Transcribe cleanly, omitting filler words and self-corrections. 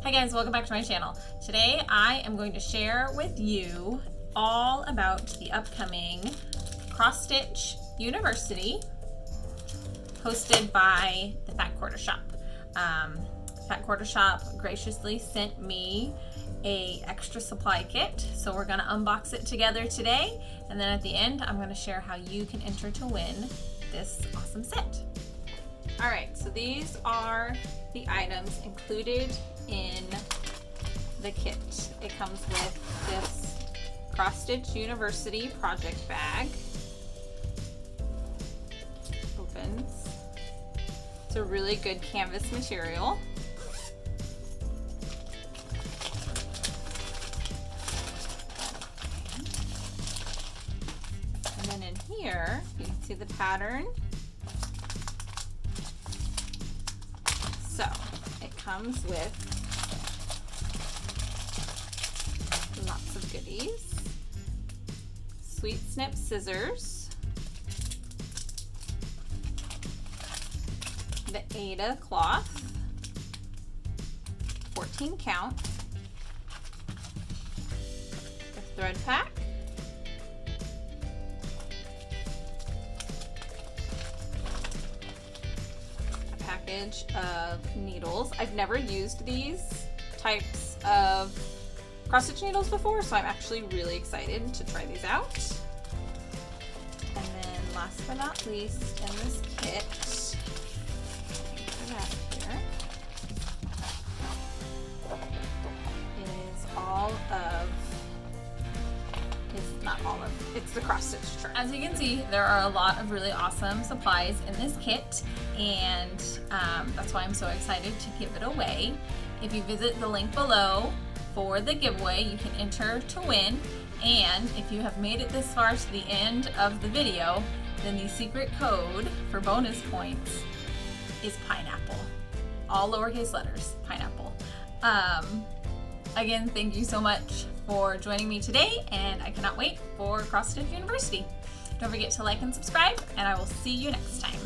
Hi guys, welcome back to my channel. Today I am going to share with you all about the upcoming Cross Stitch University hosted by the Fat Quarter Shop. Fat Quarter Shop graciously sent me a extra supply kit, so we're going to unbox it together today, and then at the end I'm going to share how you can enter to win this awesome set. Alright, so these are the items included in the kit. It comes with this Cross Stitch University project bag. Opens. It's a really good canvas material. And then in here, you can see the pattern. So it comes with lots of goodies. Sweet snip scissors, the Ada cloth, 14 count, the thread pack, package of needles. I've never used these types of cross stitch needles before, so I'm actually really excited to try these out. And then last but not least, in this kit, put that here, is all of, not all of, it's the cross stitch chart. As you can see, there are a lot of really awesome supplies in this kit, and that's why I'm so excited to give it away. If you visit the link below for the giveaway, you can enter to win, and if you have made it this far to the end of the video, then the secret code for bonus points is pineapple. All lowercase letters, pineapple. Again, thank you so much for joining me today, and I cannot wait for Cross Stitch University. Don't forget to like and subscribe, and I will see you next time.